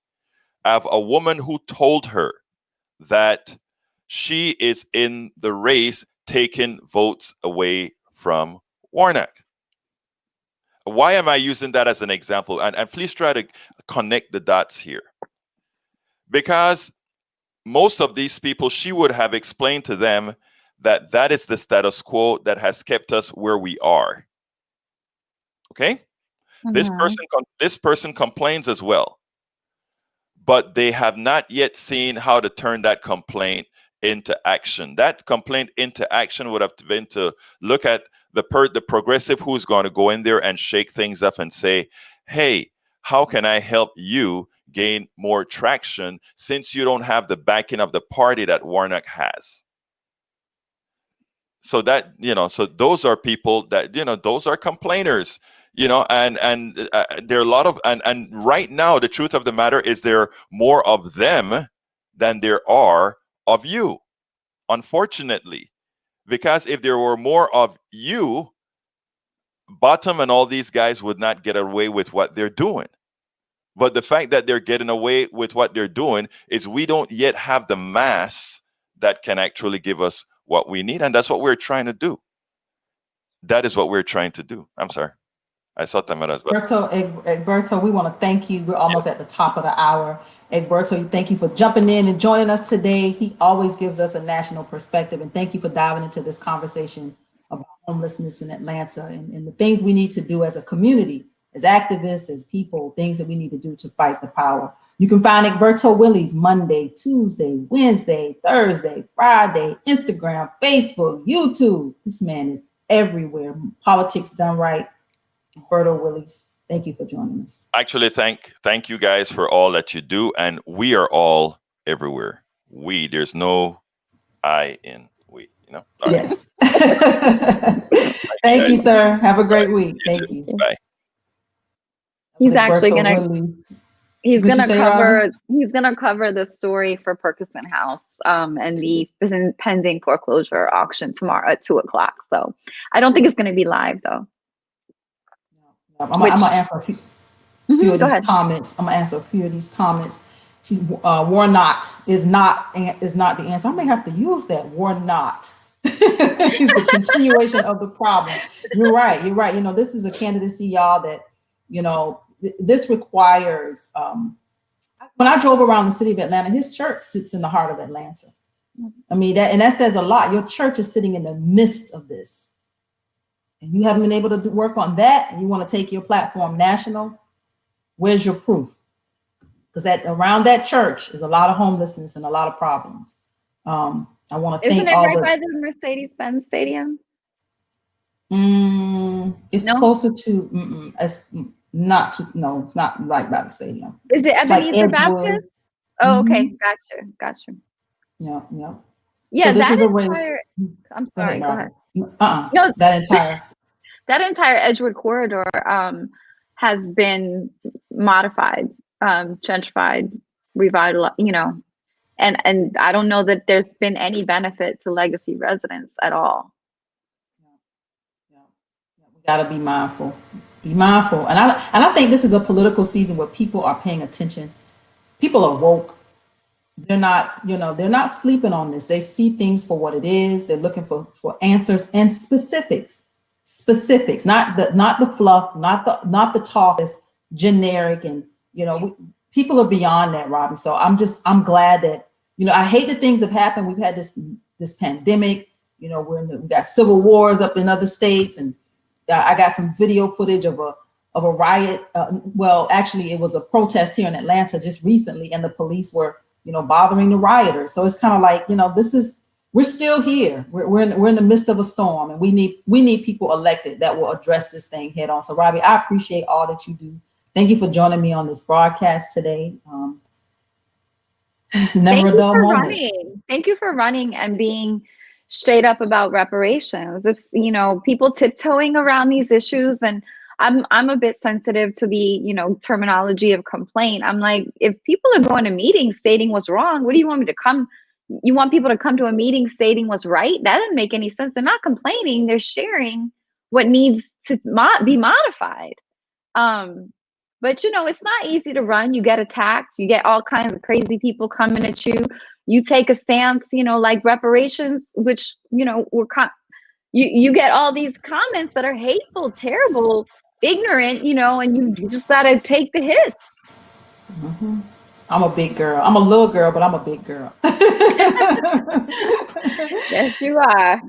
of a woman who told her that she is in the race taking votes away from Warnock. Why am I using that as an example? And please try to connect the dots here. Because most of these people, she would have explained to them that is the status quo that has kept us where we are. Okay, this person complains as well, but they have not yet seen how to turn that complaint into action. That complaint into action would have been to look at the progressive who's going to go in there and shake things up and say, hey, how can I help you gain more traction since you don't have the backing of the party that Warnock has? So that, so those are people that, those are complainers. And there are a lot of, and right now, the truth of the matter is there are more of them than there are of you, unfortunately. Because if there were more of you, Bottom and all these guys would not get away with what they're doing. But the fact that they're getting away with what they're doing is we don't yet have the mass that can actually give us what we need. And that's what we're trying to do. That is what we're trying to do. I'm sorry. I saw Tamara as well. Egberto, we want to thank you. We're almost at the top of the hour. Egberto, thank you for jumping in and joining us today. He always gives us a national perspective. And thank you for diving into this conversation about homelessness in Atlanta and the things we need to do as a community as activists, as people, things that we need to do to fight the power. You can find Egberto Willies Monday, Tuesday, Wednesday, Thursday, Friday, Instagram, Facebook, YouTube. This man is everywhere. Politics done right. Egberto Willies, thank you for joining us. Actually, thank you guys for all that you do. And we are all everywhere. There's no I in we, All right. Yes. Thank you, sir. Have a great week. Thank you. Bye. He's actually Egberto gonna Willies. he's What'd you gonna say, cover Robbie? he's gonna cover the story for Perkison House and the pending foreclosure auction tomorrow at 2:00. So I don't think it's gonna be live though. I'm gonna answer a few of Go these ahead. comments. I'm gonna answer a few of these comments. She's war not is not the answer. I may have to use that. War not. It's a continuation of the problem. You're right. This is a candidacy, y'all, that this requires when I drove around the city of Atlanta, his church sits in the heart of Atlanta. I mean, that says a lot. Your church is sitting in the midst of this. And you haven't been able to work on that. You want to take your platform national. Where's your proof? Because around that church is a lot of homelessness and a lot of problems. I want to thank all Isn't it right by the Mercedes-Benz Stadium? It's No? closer to. It's not right by the stadium. Is it It's like Ebenezer Edgewood. Baptist? Oh, okay, gotcha. Yeah. Yeah, So this that is a race. entire. I'm sorry. Go ahead. No, that entire Edgewood corridor has been modified, gentrified, revitalized. And I don't know that there's been any benefit to legacy residents at all. We got to be mindful. Be mindful, and I think this is a political season where people are paying attention. People are woke. They're not sleeping on this. They see things for what it is. They're looking for answers and specifics, not the fluff, not the talk that's generic. And people are beyond that, Robbie. So I'm glad that I hate that things have happened. We've had this pandemic. We got civil wars up in other states, and I got some video footage of a riot. Well, actually, it was a protest here in Atlanta just recently, and the police were bothering the rioters. So it's kind of like, we're still here. We're in the midst of a storm, and we need people elected that will address this thing head on. So Robbie, I appreciate all that you do. Thank you for joining me on this broadcast today. Never a dull moment. Thank you for running and being straight up about reparations. This, people tiptoeing around these issues, and I'm a bit sensitive to the, terminology of complaint. I'm like, if people are going to meetings stating what's wrong, what do you want me to come? You want people to come to a meeting stating what's right? That doesn't make any sense. They're not complaining. They're sharing what needs to be modified. But it's not easy to run. You get attacked. You get all kinds of crazy people coming at you. You take a stance, like reparations, which, you get all these comments that are hateful, terrible, ignorant, and you just gotta take the hits. Mm-hmm. I'm a big girl. I'm a little girl, but I'm a big girl. Yes, you are.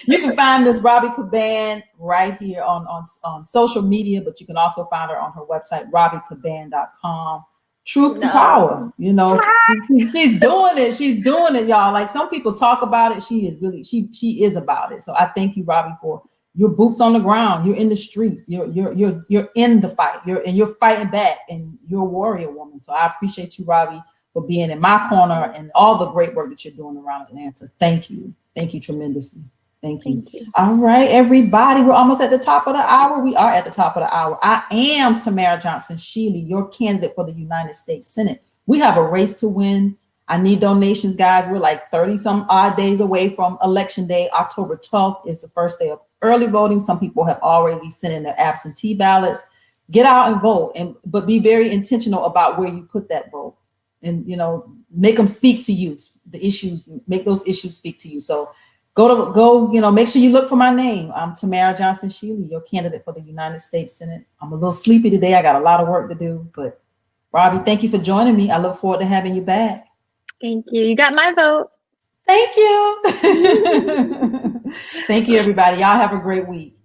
You can find Miss Robbie Caban right here on social media, but you can also find her on her website, robbiecaban.com. Truth to power. She's doing it. She's doing it, y'all. Like, some people talk about it. She is about it. So I thank you, Robbie, for your boots on the ground. You're in the streets. You're in the fight. You're fighting back, and you're a warrior woman. So I appreciate you, Robbie, for being in my corner and all the great work that you're doing around Atlanta. Thank you. Thank you tremendously. Thank you. All right, everybody. We're almost at the top of the hour. We are at the top of the hour. I am Tamara Johnson-Shealey, your candidate for the United States Senate. We have a race to win. I need donations, guys. We're like 30 some odd days away from Election Day. October 12th is the first day of early voting. Some people have already sent in their absentee ballots. Get out and vote, but be very intentional about where you put that vote, and make them speak to you. The issues, make those issues speak to you. So go, make sure you look for my name. I'm Tamara Johnson-Shealey, your candidate for the United States Senate. I'm a little sleepy today. I got a lot of work to do, but Robbie, thank you for joining me. I look forward to having you back. Thank you. You got my vote. Thank you. Thank you, everybody. Y'all have a great week.